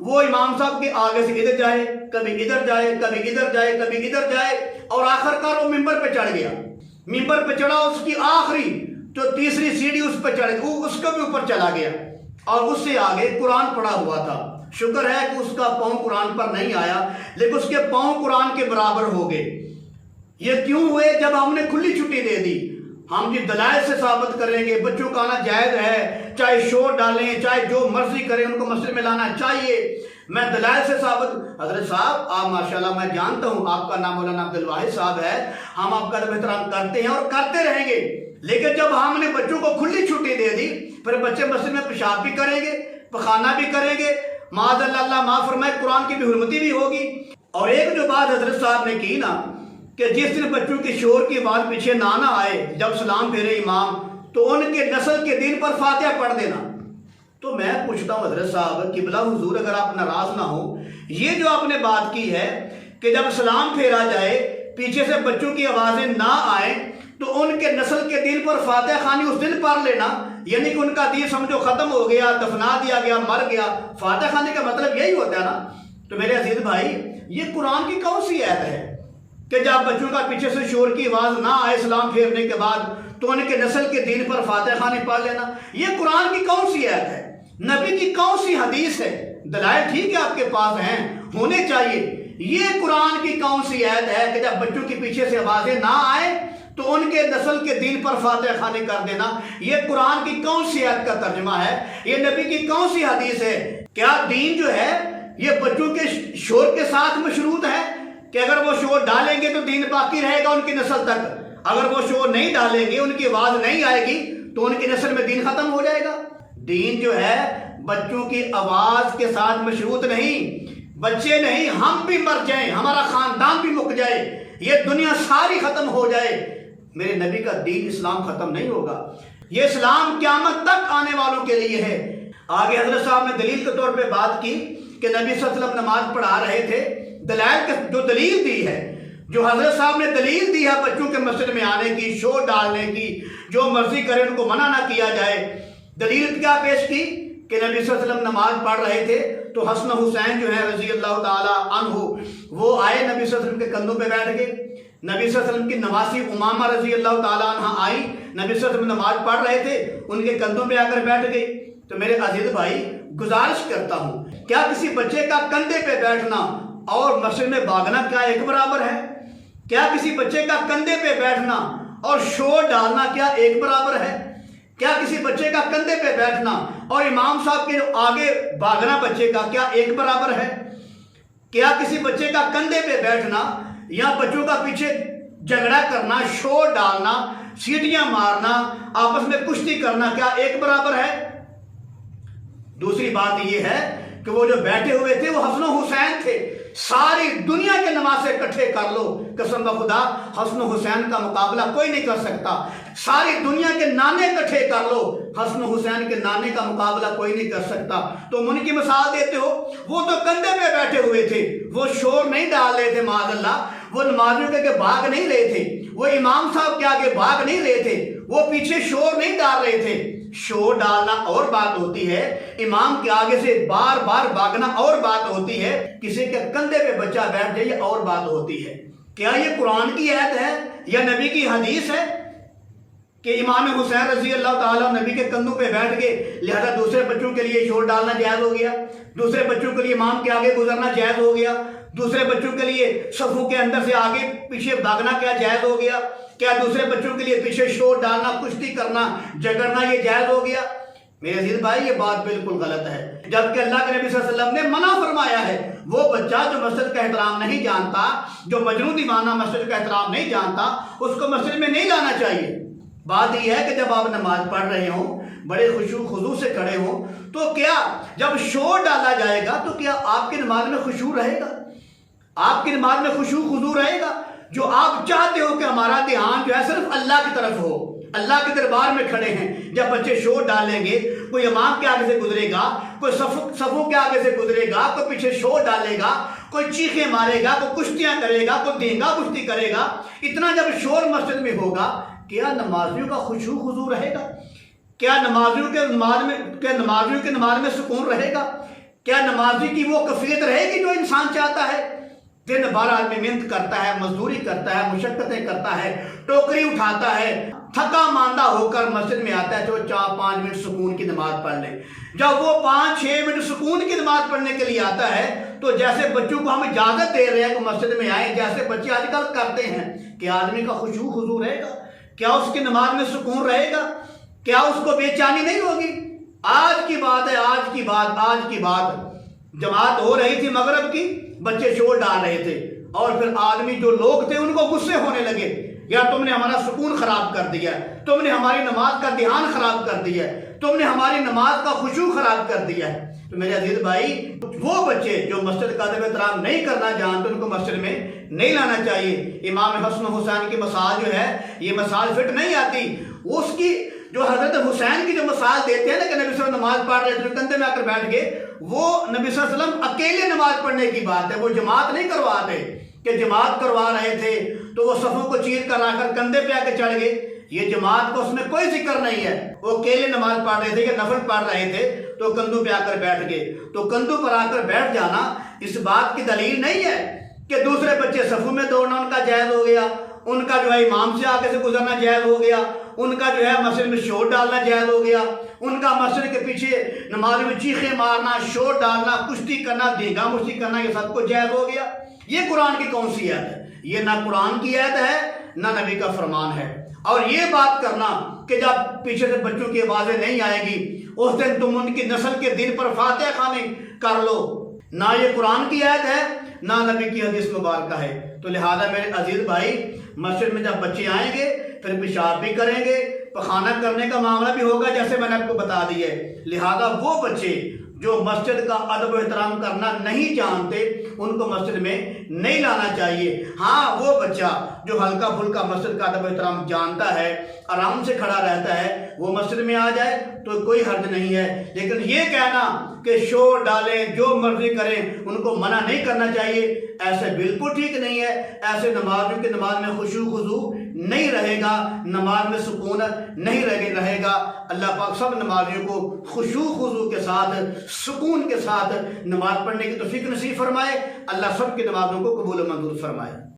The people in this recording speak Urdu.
وہ امام صاحب کے آگے سے ادھر جائے، کبھی ادھر جائے، کبھی ادھر جائے، کبھی ادھر جائے، اور آخر کار وہ ممبر پہ چڑھ گیا۔ ممبر پہ چڑھا، اس کی آخری جو تیسری سیڑھی اس پہ چڑھ گئی، اس کو بھی اوپر چلا گیا، اور اس سے آگے قرآن پڑھا ہوا تھا۔ شکر ہے کہ اس کا پاؤں قرآن پر نہیں آیا، لیکن اس کے پاؤں قرآن کے برابر ہو گئے۔ یہ کیوں ہوئے؟ جب ہم نے کھلی چھٹی دے دی۔ ہم جی دلائل سے ثابت کریں گے بچوں کا آنا جائز ہے، چاہے شور ڈالیں، چاہے جو مرضی کریں، ان کو مسجد میں لانا چاہیے۔ میں دلائل سے ثابت، حضرت صاحب آپ ماشاءاللہ، میں جانتا ہوں آپ کا نام مولانا عبدالواحد صاحب ہے، ہم آپ کا احترام کرتے ہیں اور کرتے رہیں گے، لیکن جب ہم نے بچوں کو کھلی چھٹی دے دی، پھر بچے مسجد میں پیشاب بھی کریں گے، پخانہ بھی کریں گے، معاذ اللہ معاف فرمائے، قرآن کی بے حرمتی بھی ہوگی۔ اور ایک جو بات حضرت صاحب نے کی نا، کہ جس دن بچوں کی شور کی بات پیچھے نہ آئے، جب سلام پھیرے امام، تو ان کے نسل کے دین پر فاتحہ پڑھ دینا۔ تو میں پوچھتا ہوں حضرت صاحب قبلہ حضور، اگر آپ ناراض نہ ہو، یہ جو آپ نے بات کی ہے کہ جب سلام پھیرا جائے پیچھے سے بچوں کی آوازیں نہ آئیں تو ان کے نسل کے دین پر فاتحہ خوانی اس دن پڑھ لینا، یعنی کہ ان کا دین سمجھو ختم ہو گیا، دفنا دیا گیا، مر گیا۔ فاتحہ خوانی کا مطلب یہی ہوتا ہے نا۔ تو میرے عزیز بھائی، یہ قرآن کی کون سی آیت ہے کہ جب بچوں کا پیچھے سے شور کی آواز نہ آئے سلام پھیرنے کے بعد تو ان کے نسل کے دین پر فاتحہ خوانی پڑھ لینا؟ یہ قرآن کی کون سی آیت ہے؟ نبی کی کون سی حدیث ہے؟ دلائل ٹھیک ہے آپ کے پاس ہیں، ہونے چاہیے، یہ قرآن کی کون سی آیت ہے کہ جب بچوں کے پیچھے سے آوازیں نہ آئے تو ان کے نسل کے دین پر فاتحہ خوانی کر دینا؟ یہ قرآن کی کون سی آیت کا ترجمہ ہے؟ یہ نبی کی کون سی حدیث ہے؟ کیا دین جو ہے یہ بچوں کے شور کے ساتھ مشروط ہے کہ اگر وہ شور ڈالیں گے تو دین باقی رہے گا ان کی نسل تک، اگر وہ شور نہیں ڈالیں گے، ان کی آواز نہیں آئے گی تو ان کی نسل میں دین ختم ہو جائے گا؟ دین جو ہے بچوں کی آواز کے ساتھ مشروط نہیں۔ بچے نہیں، ہم بھی مر جائیں، ہمارا خاندان بھی مک جائے، یہ دنیا ساری ختم ہو جائے، میرے نبی کا دین اسلام ختم نہیں ہوگا۔ یہ اسلام قیامت تک آنے والوں کے لیے ہے۔ آگے حضرت صاحب نے دلیل کے طور پہ بات کی کہ نبی صلی اللہ علیہ وسلم نماز پڑھا رہے تھے۔ دلائل کے جو دلیل دی ہے، جو حضرت صاحب نے دلیل دی ہے بچوں کے مسجد میں آنے کی، شور ڈالنے کی، جو مرضی کرے ان کو منع نہ کیا جائے، دلیل کیا پیش کی کہ نبی صلی اللہ علیہ وسلم نماز پڑھ رہے تھے تو حسن حسین جو ہے رضی اللہ تعالی عنہ، وہ آئے نبی صلی اللہ علیہ وسلم کے کندھوں پہ بیٹھ گئے۔ نبی صلی اللہ علیہ وسلم کی نواسی امامہ رضی اللہ تعالی عنہ آئی، نبی صلی اللہ علیہ وسلم نماز پڑھ رہے تھے، ان کے کندھوں پہ آ کر بیٹھ گئی۔ تو میرے عزیز بھائی، گزارش کرتا ہوں، کیا کسی بچے کا کندھے پہ بیٹھنا اور مسجد میں بھاگنا کیا ایک برابر ہے؟ کیا کسی بچے کا کندھے پہ بیٹھنا اور شور ڈالنا کیا ایک برابر ہے؟ کیا کسی بچے کا کندھے پہ بیٹھنا اور امام صاحب کے آگے بھاگنا بچے کا کیا ایک برابر ہے؟ کیا کسی بچے کا کندھے پہ بیٹھنا یا بچوں کا پیچھے جھگڑا کرنا، شور ڈالنا، سیٹیاں مارنا، آپس میں کشتی کرنا کیا ایک برابر ہے؟ دوسری بات یہ ہے کہ وہ جو بیٹھے ہوئے تھے وہ حسن و حسین تھے۔ ساری دنیا کے نمازیں اکٹھے کر لو، قسم بخدا حسن و حسین کا مقابلہ کوئی نہیں کر سکتا۔ ساری دنیا کے نانے اکٹھے کر لو، حسن و حسین کے نانے کا مقابلہ کوئی نہیں کر سکتا۔ تم ان کی مثال دیتے ہو، وہ تو کندھے پہ بیٹھے ہوئے تھے، وہ شور نہیں ڈال رہے تھے، معاذ اللہ، وہ نمازیوں کے آگے بھاگ نہیں رہے تھے، وہ امام صاحب کے آگے بھاگ نہیں رہے تھے، وہ پیچھے شور نہیں ڈال رہے تھے۔ شور ڈالنا اور بات ہوتی ہے، امام کے آگے سے بار بار بھاگنا اور بات ہوتی ہے، کسی کے کندھے پہ بچہ بیٹھ جائے یہ اور بات ہوتی ہے۔ کیا یہ قرآن کی آیت ہے یا نبی کی حدیث ہے کہ امام حسین رضی اللہ تعالیٰ نبی کے کندھوں پہ بیٹھ گئے، لہذا دوسرے بچوں کے لیے شور ڈالنا جائز ہو گیا، دوسرے بچوں کے لیے امام کے آگے گزرنا جائز ہو گیا، دوسرے بچوں کے لیے صفوں کے اندر سے آگے پیچھے بھاگنا کیا جائز ہو گیا؟ کیا دوسرے بچوں کے لیے پیچھے شور ڈالنا، کشتی کرنا، جھگڑنا یہ جائز ہو گیا؟ میرے عزیز بھائی، یہ بات بالکل غلط ہے، جبکہ اللہ کے نبی صلی اللہ علیہ وسلم نے منع فرمایا ہے۔ وہ بچہ جو مسجد کا احترام نہیں جانتا، جو مجنون دیوانہ مسجد کا احترام نہیں جانتا، اس کو مسجد میں نہیں لانا چاہیے۔ بات یہ ہے کہ جب آپ نماز پڑھ رہے ہوں، بڑے خشوع خضوع سے کھڑے ہوں، تو کیا جب شور ڈالا جائے گا تو کیا آپ کی نماز میں خشوع رہے گا؟ آپ کی نماز میں خشوع خضوع رہے گا؟ جو آپ چاہتے ہو کہ ہمارا دھیان جو ہے صرف اللہ کی طرف ہو، اللہ کے دربار میں کھڑے ہیں، جب بچے شور ڈالیں گے، کوئی امام کے آگے سے گزرے گا، کوئی صفوں کے آگے سے گزرے گا، کوئی پیچھے شور ڈالے گا، کوئی چیخیں مارے گا، کوئی کشتیاں کرے گا، کوئی دینگا کشتی کرے گا، اتنا جب شور مسجد میں ہوگا، کیا نمازیوں کا خشوع خضوع رہے گا؟ کیا نمازیوں کے نماز میں سکون رہے گا؟ کیا نمازی کی وہ کیفیت رہے گی جو انسان چاہتا ہے؟ دن بھر آدمی محنت کرتا ہے، مزدوری کرتا ہے، مشقتیں کرتا ہے، ٹوکری اٹھاتا ہے، تھکا ماندہ ہو کر مسجد میں آتا ہے تو 4-5 منٹ سکون کی نماز پڑھ لے۔ جب وہ 5-6 منٹ سکون کی نماز پڑھنے کے لیے آتا ہے تو جیسے بچوں کو ہم اجازت دے رہے ہیں کہ مسجد میں آئیں، جیسے بچے آج کل کرتے ہیں، کہ آدمی کا خشوع خضوع رہے گا؟ کیا اس کی نماز میں سکون رہے گا؟ کیا اس کو بے چینی نہیں ہوگی؟ آج کی بات ہے، آج کی بات جماعت ہو رہی تھی مغرب کی، بچے شور ڈال رہے تھے اور پھر آدمی جو لوگ تھے ان کو غصے ہونے لگے، یا تم نے ہمارا سکون خراب کر دیا ہے، تم نے ہماری نماز کا دھیان خراب کر دیا ہے، تم نے ہماری نماز کا خشوع خراب کر دیا ہے۔ تو میرے عزیز بھائی، وہ بچے جو مسجد کا ادب احترام نہیں کرنا جانتے ان کو مسجد میں نہیں لانا چاہیے۔ امام حسن حسین کی مثال جو ہے، یہ مثال فٹ نہیں آتی، اس کی جو حضرت حسین کی جو مثال دیتے ہیں نا کہ نبی صلی اللہ علیہ وسلم نماز پڑھ رہے تھے، کندھے میں آ کر بیٹھ گئے، وہ نبی صلی اللہ علیہ وسلم اکیلے نماز پڑھنے کی بات ہے، وہ جماعت نہیں کرواتے کہ جماعت کروا رہے تھے تو وہ صفوں کو چیر کر آ کر کندھے پہ آ کے چڑھ گئے، یہ جماعت کا اس میں کوئی ذکر نہیں ہے۔ وہ اکیلے نماز پڑھ رہے تھے یا نفل پڑھ رہے تھے تو کندھوں پہ آ کر بیٹھ گئے، تو کندھوں پر آ کر بیٹھ جانا اس بات کی دلیل نہیں ہے کہ دوسرے بچے صفوں میں دوڑنا ان کا جائز ہو گیا، ان کا جو ہے امام سے آگے سے گزرنا جائز ہو گیا، ان کا جو ہے مسجد میں شور ڈالنا جائز ہو گیا، ان کا مسجد کے پیچھے نماز میں چیخیں مارنا، شور ڈالنا، کشتی کرنا، دینگا مشتی کرنا، یہ سب کو جائز ہو گیا۔ یہ قرآن کی کون سی آیت ہے؟ یہ نہ قرآن کی آیت ہے نہ نبی کا فرمان ہے۔ اور یہ بات کرنا کہ جب پیچھے سے بچوں کی آوازیں نہیں آئے گی اس دن تم ان کی نسل کے دن پر فاتحہ خوانی کر لو، نہ یہ قرآن کی آیت ہے نہ نبی کی حدیث مبارکہ ہے۔ تو لہذا میرے عزیز بھائی، مسجد میں جب بچے آئیں گے پھر پیشاب بھی کریں گے، پخانہ کرنے کا معاملہ بھی ہوگا جیسے میں نے آپ کو بتا دی ہے۔ لہذا وہ بچے جو مسجد کا ادب و احترام کرنا نہیں جانتے ان کو مسجد میں نہیں لانا چاہیے۔ ہاں، وہ بچہ جو ہلکا پھلکا مسجد کا ادب و احترام جانتا ہے، آرام سے کھڑا رہتا ہے، وہ مسجد میں آ جائے تو کوئی حرج نہیں ہے۔ لیکن یہ کہنا کہ شور ڈالیں، جو مرضی کریں، ان کو منع نہیں کرنا چاہیے، ایسے بالکل ٹھیک نہیں ہے۔ ایسے نمازیوں کی نماز میں خشوع خضوع نہیں رہے گا، نماز میں سکون نہیں رہے گا۔ اللہ پاک سب نمازیوں کو خشوع خضوع کے ساتھ، سکون کے ساتھ نماز پڑھنے کی توفیق نصیب فرمائے۔ اللہ سب کی نمازوں کو قبول و منظور فرمائے۔